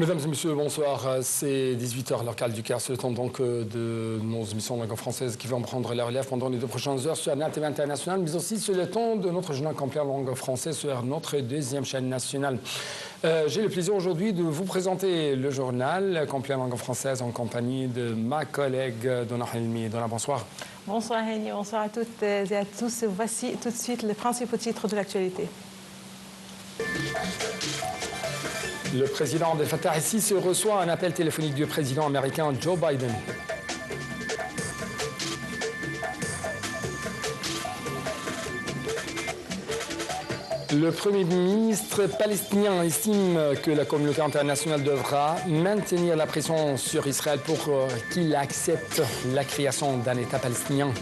Mesdames et messieurs, bonsoir. C'est 18h, l'heure du Caire. C'est le temps donc de nos émissions de langue française qui vont prendre la relève pendant les 2 prochaines heures sur la TV internationale, mais aussi sur le temps de notre journal complet en langue française sur notre 2e chaîne nationale. J'ai le plaisir aujourd'hui de vous présenter le journal complet en langue française en compagnie de ma collègue Donna Helmi. Donna, bonsoir. Bonsoir Rémi, bonsoir à toutes et à tous. Voici tout de suite les principaux titres de l'actualité. Le président Abdel Fattah el-Sisi reçoit un appel téléphonique du président américain Joe Biden. Le Premier ministre palestinien estime que la communauté internationale devra maintenir la pression sur Israël pour qu'il accepte la création d'un État palestinien.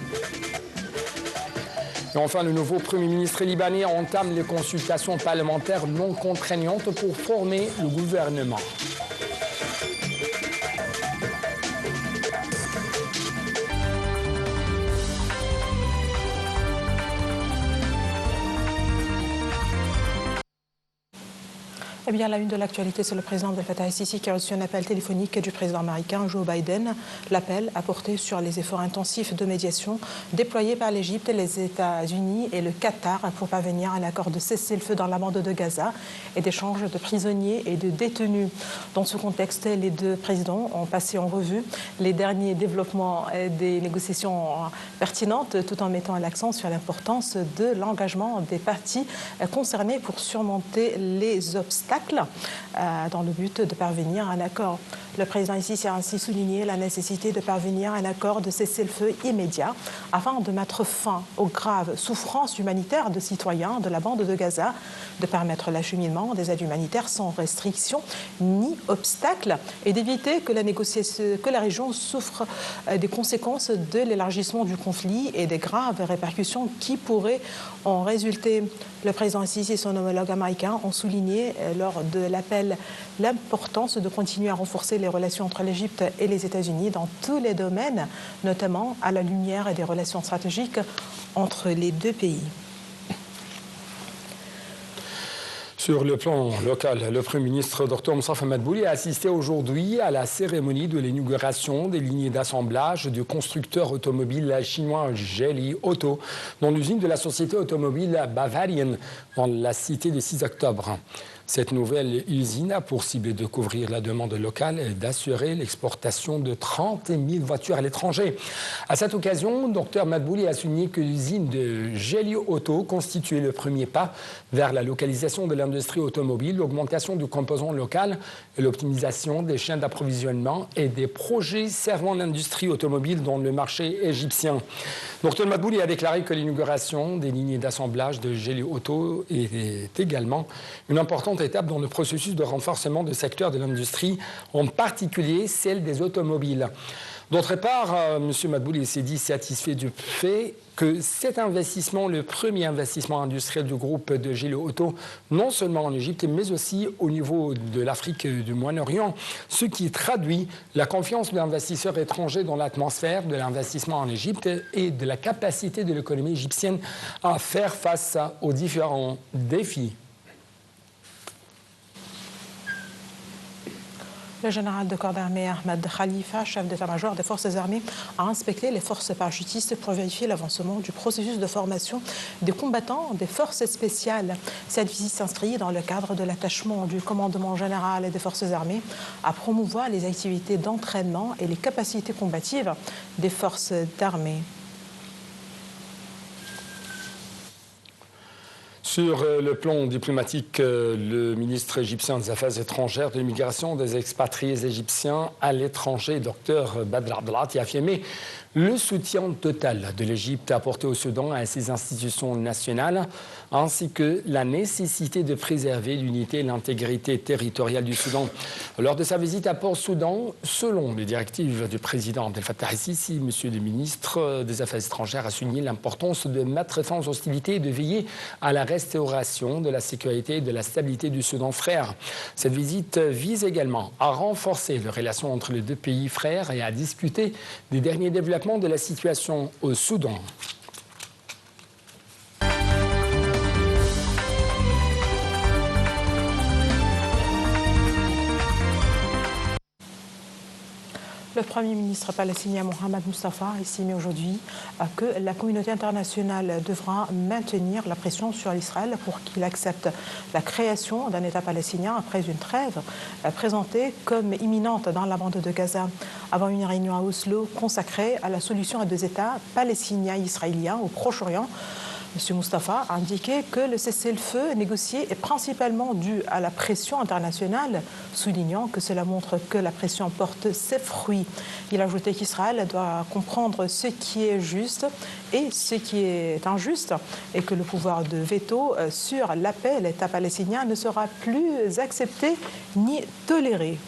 Et enfin, le nouveau Premier ministre libanais entame les consultations parlementaires non contraignantes pour former le gouvernement. Eh bien, la une de l'actualité, c'est le président Abdel Fattah el-Sisi qui a reçu un appel téléphonique du président américain Joe Biden. L'appel a porté sur les efforts intensifs de médiation déployés par l'Égypte, les États-Unis et le Qatar pour parvenir à un accord de cessez-le-feu dans la bande de Gaza et d'échange de prisonniers et de détenus. Dans ce contexte, les deux présidents ont passé en revue les derniers développements des négociations pertinentes tout en mettant l'accent sur l'importance de l'engagement des parties concernées pour surmonter les obstacles dans le but de parvenir à un accord. Le président ici a ainsi souligné la nécessité de parvenir à un accord de cessez-le-feu immédiat afin de mettre fin aux graves souffrances humanitaires de citoyens de la bande de Gaza, de permettre l'acheminement des aides humanitaires sans restriction ni obstacle et d'éviter que la région souffre des conséquences de l'élargissement du conflit et des graves répercussions qui pourraient en résulter. Le président Sisi et son homologue américain ont souligné lors de l'appel l'importance de continuer à renforcer les relations entre l'Égypte et les États-Unis dans tous les domaines, notamment à la lumière des relations stratégiques entre les deux pays. Sur le plan local, le Premier ministre Dr Moustapha Madbouli a assisté aujourd'hui à la cérémonie de l'inauguration des lignes d'assemblage du constructeur automobile chinois Geely Auto dans l'usine de la société automobile bavarienne dans la cité du 6 octobre. Cette nouvelle usine a pour cible de couvrir la demande locale et d'assurer l'exportation de 30 000 voitures à l'étranger. À cette occasion, Dr Madbouli a souligné que l'usine de Geely Auto constituait le premier pas vers la localisation de l'industrie automobile, l'augmentation du composant local et l'optimisation des chaînes d'approvisionnement et des projets servant l'industrie automobile dans le marché égyptien. Dr Madbouli a déclaré que l'inauguration des lignes d'assemblage de Geely Auto est également une importante étape dans le processus de renforcement du secteur de l'industrie, en particulier celle des automobiles. D'autre part, M. Madbouli s'est dit satisfait du fait que cet investissement, le premier investissement industriel du groupe de Geely Auto, non seulement en Égypte, mais aussi au niveau de l'Afrique et du Moyen-Orient, ce qui traduit la confiance de l'investisseur étranger dans l'atmosphère de l'investissement en Égypte et de la capacité de l'économie égyptienne à faire face aux différents défis. Le général de corps d'armée Ahmed Khalifa, chef d'état-major des forces armées, a inspecté les forces parachutistes pour vérifier l'avancement du processus de formation des combattants des forces spéciales. Cette visite s'inscrit dans le cadre de l'attachement du commandement général des forces armées à promouvoir les activités d'entraînement et les capacités combatives des forces armées. Sur le plan diplomatique, le ministre égyptien des Affaires étrangères, de l'immigration, des expatriés égyptiens à l'étranger, Dr Badr Abdelati, a affirmé le soutien total de l'Égypte apporté au Soudan et à ses institutions nationales, ainsi que la nécessité de préserver l'unité et l'intégrité territoriale du Soudan. Lors de sa visite à Port-Soudan, selon les directives du président Abdel Fattah el-Sisi, M. le ministre des Affaires étrangères a souligné l'importance de mettre fin aux hostilités et de veiller à la restauration de la sécurité et de la stabilité du Soudan frère. Cette visite vise également à renforcer les relations entre les deux pays frères et à discuter des derniers développements de la situation au Soudan. Le Premier ministre palestinien Mohamed Mustafa a estimé aujourd'hui que la communauté internationale devra maintenir la pression sur Israël pour qu'il accepte la création d'un État palestinien après une trêve présentée comme imminente dans la bande de Gaza avant une réunion à Oslo consacrée à la solution à deux États palestiniens et israéliens au Proche-Orient. M. Mustafa a indiqué que le cessez-le-feu négocié est principalement dû à la pression internationale, soulignant que cela montre que la pression porte ses fruits. Il a ajouté qu'Israël doit comprendre ce qui est juste et ce qui est injuste et que le pouvoir de veto sur l'appel État palestinien ne sera plus accepté ni toléré.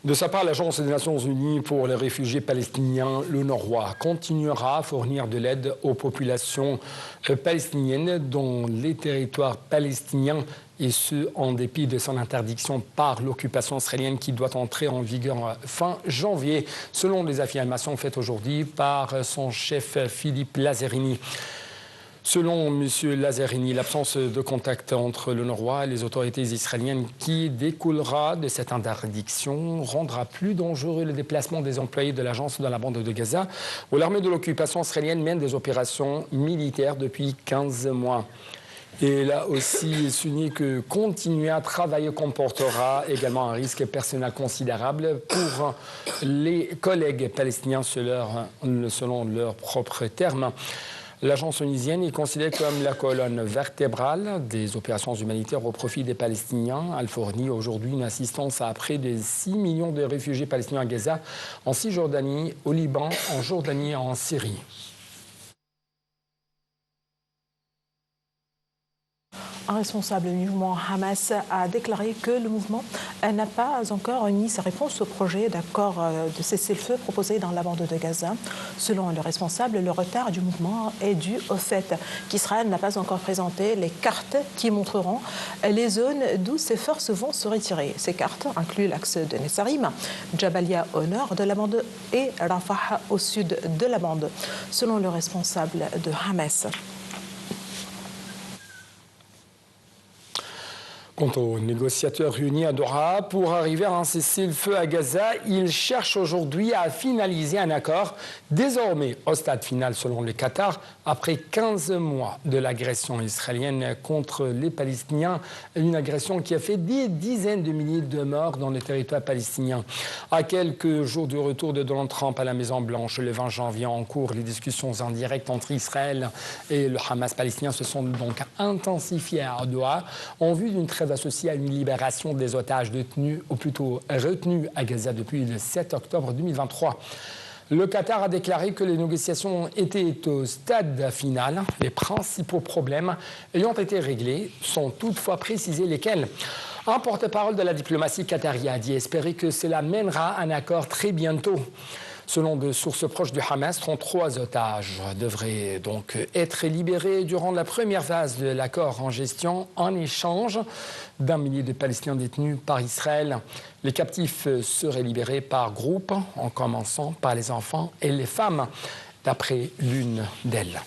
De sa part, l'Agence des Nations Unies pour les réfugiés palestiniens, l'UNRWA, continuera à fournir de l'aide aux populations palestiniennes dans les territoires palestiniens, et ce, en dépit de son interdiction par l'occupation israélienne qui doit entrer en vigueur fin janvier, selon les affirmations faites aujourd'hui par son chef Philippe Lazzarini. Selon M. Lazzarini, l'absence de contact entre l'UNRWA et les autorités israéliennes qui découlera de cette interdiction rendra plus dangereux le déplacement des employés de l'agence dans la bande de Gaza, où l'armée de l'occupation israélienne mène des opérations militaires depuis 15 mois. Et là aussi, souligné que continuer à travailler comportera également un risque personnel considérable pour les collègues palestiniens selon leurs propres termes. L'agence onisienne est considérée comme la colonne vertébrale des opérations humanitaires au profit des Palestiniens. Elle fournit aujourd'hui une assistance à près de 6 millions de réfugiés palestiniens à Gaza, en Cisjordanie, au Liban, en Jordanie et en Syrie. Un responsable du mouvement Hamas a déclaré que le mouvement n'a pas encore mis sa réponse au projet d'accord de cessez-le-feu proposé dans la bande de Gaza. Selon le responsable, le retard du mouvement est dû au fait qu'Israël n'a pas encore présenté les cartes qui montreront les zones d'où ses forces vont se retirer. Ces cartes incluent l'axe de Netzarim, Jabalia au nord de la bande et Rafah au sud de la bande, selon le responsable de Hamas. Quant aux négociateurs réunis à Doha pour arriver à un cessez-le-feu à Gaza, ils cherchent aujourd'hui à finaliser un accord désormais au stade final selon le Qatar après 15 mois de l'agression israélienne contre les Palestiniens, une agression qui a fait des dizaines de milliers de morts dans le territoire palestinien. À quelques jours du retour de Donald Trump à la Maison-Blanche, le 20 janvier en cours, les discussions indirectes entre Israël et le Hamas palestinien se sont donc intensifiées à Doha en vue d'une trêve associée à une libération des otages détenus, ou plutôt retenus à Gaza depuis le 7 octobre 2023. Le Qatar a déclaré que les négociations étaient au stade final. Les principaux problèmes ayant été réglés sont toutefois précisés lesquels. Un porte-parole de la diplomatie qatarienne a dit espérer que cela mènera à un accord très bientôt. Selon des sources proches du Hamas, 33 otages devraient donc être libérés durant la première phase de l'accord en gestion en échange d'1 millier de Palestiniens détenus par Israël. Les captifs seraient libérés par groupe, en commençant par les enfants et les femmes, d'après l'une d'elles.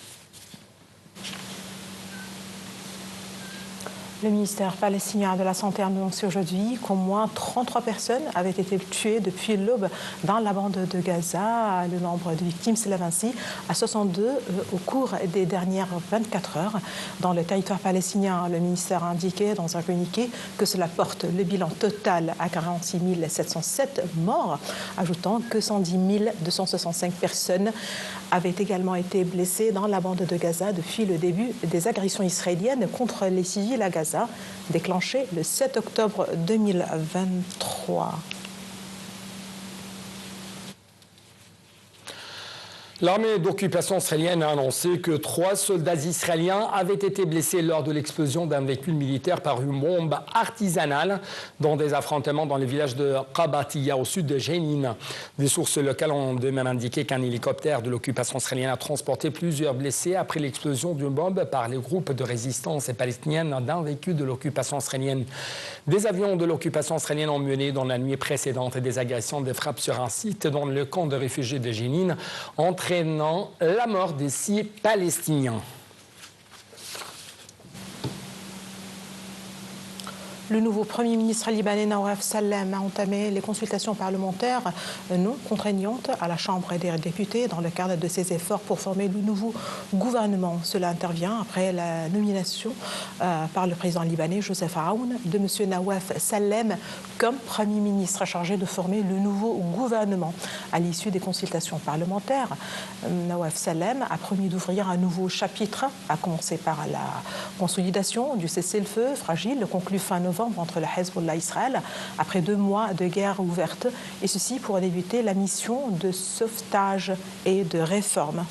Le ministère palestinien de la Santé a annoncé aujourd'hui qu'au moins 33 personnes avaient été tuées depuis l'aube dans la bande de Gaza. Le nombre de victimes s'élève ainsi à 62 au cours des dernières 24 heures. Dans le territoire palestinien, le ministère a indiqué dans un communiqué que cela porte le bilan total à 46 707 morts, ajoutant que 110 265 personnes avaient également été blessées dans la bande de Gaza depuis le début des agressions israéliennes contre les civils à Gaza, déclenché le 7 octobre 2023. L'armée d'occupation israélienne a annoncé que 3 soldats israéliens avaient été blessés lors de l'explosion d'un véhicule militaire par une bombe artisanale dans des affrontements dans le village de Qabatia au sud de Jenin. Des sources locales ont de même indiqué qu'un hélicoptère de l'occupation israélienne a transporté plusieurs blessés après l'explosion d'une bombe par les groupes de résistance palestinienne d'un véhicule de l'occupation israélienne. Des avions de l'occupation israélienne ont mené dans la nuit précédente des agressions de frappes sur un site dans le camp de réfugiés de Jenin, entraînant la mort de 6 Palestiniens. Le nouveau Premier ministre libanais Nawaf Salem a entamé les consultations parlementaires non contraignantes à la Chambre des députés dans le cadre de ses efforts pour former le nouveau gouvernement. Cela intervient après la nomination par le président libanais Joseph Aoun de M. Nawaf Salem comme Premier ministre chargé de former le nouveau gouvernement. À l'issue des consultations parlementaires, Nawaf Salem a promis d'ouvrir un nouveau chapitre, à commencer par la consolidation du cessez-le-feu fragile conclu fin novembre entre le Hezbollah et Israël après 2 mois de guerre ouverte, et ceci pour débuter la mission de sauvetage et de réforme.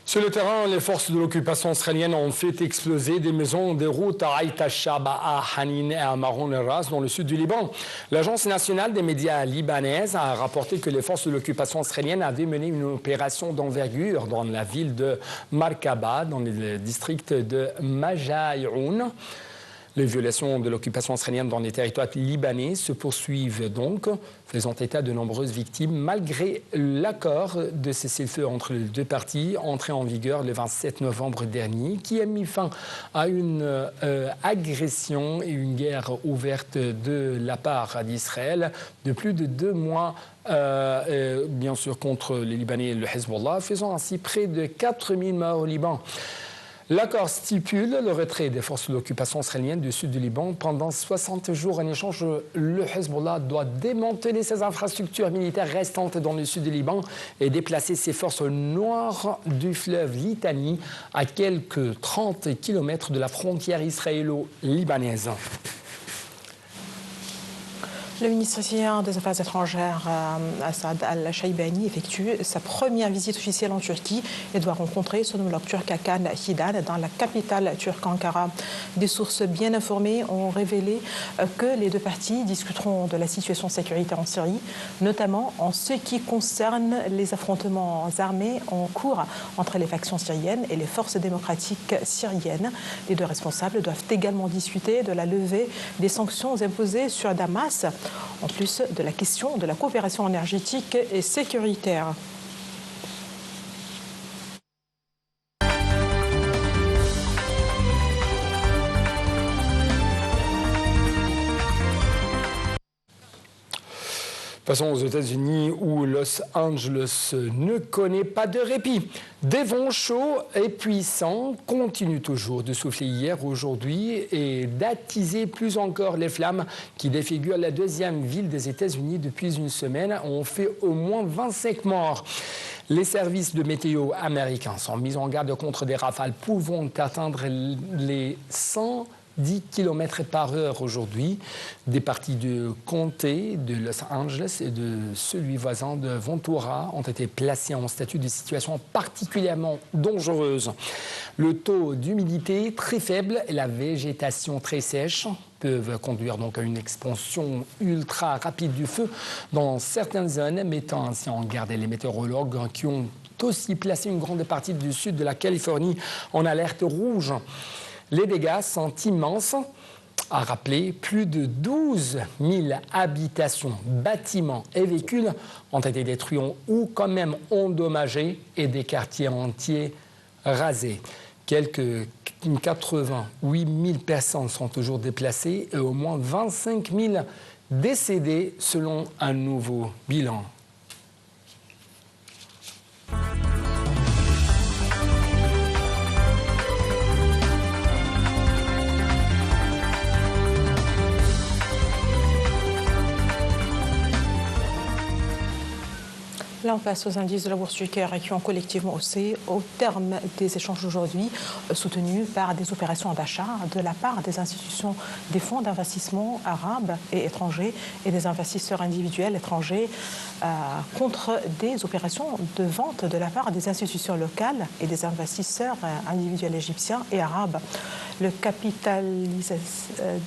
Sur le terrain, les forces de l'occupation israélienne ont fait exploser des maisons, des routes à Aït Shaba, à Hanin et à Maron el-Ras dans le sud du Liban. L'Agence nationale des médias libanaise a rapporté que les forces de l'occupation israélienne avaient mené une opération d'envergure dans la ville de Markaba, dans le district de Majaïoun. Les violations de l'occupation israélienne dans les territoires libanais se poursuivent donc, faisant état de nombreuses victimes, malgré l'accord de cessez-le-feu entre les 2 parties, entré en vigueur le 27 novembre dernier, qui a mis fin à une agression et une guerre ouverte de la part d'Israël de plus de 2 mois, bien sûr contre les Libanais et le Hezbollah, faisant ainsi près de 4000 morts au Liban. L'accord stipule le retrait des forces de l'occupation israélienne du sud du Liban pendant 60 jours. En échange, le Hezbollah doit démanteler ses infrastructures militaires restantes dans le sud du Liban et déplacer ses forces au nord du fleuve Litani, à quelques 30 km de la frontière israélo-libanaise. Le ministre syrien des Affaires étrangères, Assad al-Shaibani, effectue sa première visite officielle en Turquie et doit rencontrer son homologue turc Hakan Fidan dans la capitale turque Ankara. Des sources bien informées ont révélé que les 2 parties discuteront de la situation sécuritaire en Syrie, notamment en ce qui concerne les affrontements armés en cours entre les factions syriennes et les forces démocratiques syriennes. Les 2 responsables doivent également discuter de la levée des sanctions imposées sur Damas, en plus de la question de la coopération énergétique et sécuritaire. Passons aux États-Unis où Los Angeles ne connaît pas de répit. Des vents chauds et puissants continuent toujours de souffler hier, aujourd'hui et d'attiser plus encore les flammes qui défigurent la 2e ville des États-Unis depuis une semaine. On fait au moins 25 morts. Les services de météo américains sont mis en garde contre des rafales pouvant atteindre les 110 km/h aujourd'hui. Des parties du comté de Los Angeles et de celui voisin de Ventura ont été placées en statut de situation particulièrement dangereuse. Le taux d'humidité très faible et la végétation très sèche peuvent conduire donc à une expansion ultra rapide du feu dans certaines zones, mettant ainsi en garde les météorologues qui ont aussi placé une grande partie du sud de la Californie en alerte rouge. Les dégâts sont immenses. À rappeler, plus de 12 000 habitations, bâtiments et véhicules ont été détruits ou quand même endommagés et des quartiers entiers rasés. Quelques 88 000 personnes sont toujours déplacées et au moins 25 000 décédés selon un nouveau bilan. Là, on passe aux indices de la bourse du Caire qui ont collectivement haussé au terme des échanges d'aujourd'hui, soutenus par des opérations d'achat de la part des institutions, des fonds d'investissement arabes et étrangers et des investisseurs individuels étrangers contre des opérations de vente de la part des institutions locales et des investisseurs individuels égyptiens et arabes. Le capital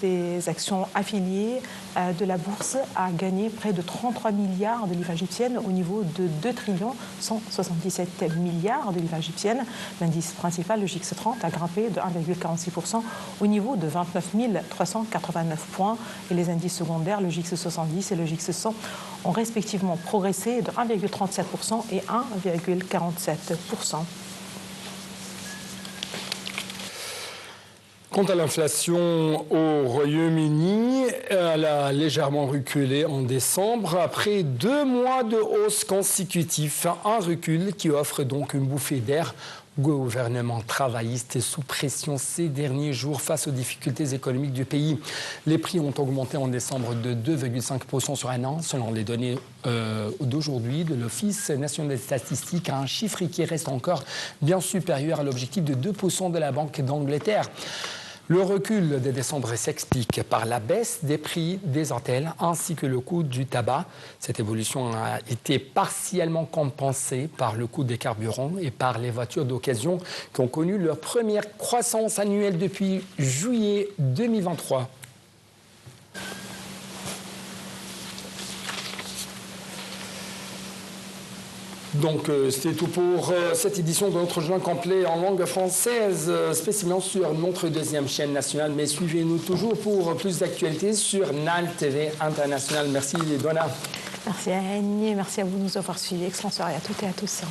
des actions affiliées de la bourse a gagné près de 33 milliards de livres égyptiennes au niveau de 2 177 milliards de livres égyptiennes. L'indice principal, le JIX 30, a grimpé de 1,46% au niveau de 29 389 points. Et les indices secondaires, le JIX 70 et le JIX 100, ont respectivement progressé de 1,37% et 1,47%. Quant à l'inflation au Royaume-Uni, elle a légèrement reculé en décembre après 2 mois de hausse consécutive. Un recul qui offre donc une bouffée d'air. Le gouvernement travailliste est sous pression ces derniers jours face aux difficultés économiques du pays. Les prix ont augmenté en décembre de 2,5% sur un an, selon les données d'aujourd'hui de l'Office national des statistiques, un chiffre qui reste encore bien supérieur à l'objectif de 2% de la Banque d'Angleterre. Le recul de décembre s'explique par la baisse des prix des hôtels ainsi que le coût du tabac. Cette évolution a été partiellement compensée par le coût des carburants et par les voitures d'occasion qui ont connu leur première croissance annuelle depuis juillet 2023. Donc, c'était tout pour cette édition de notre journal complet en langue française, spécialement sur notre deuxième chaîne nationale. Mais suivez-nous toujours pour plus d'actualités sur NAL TV International. Merci, Donna. Merci à Annie et merci à vous de nous avoir suivis. Excellente soirée à toutes et à tous.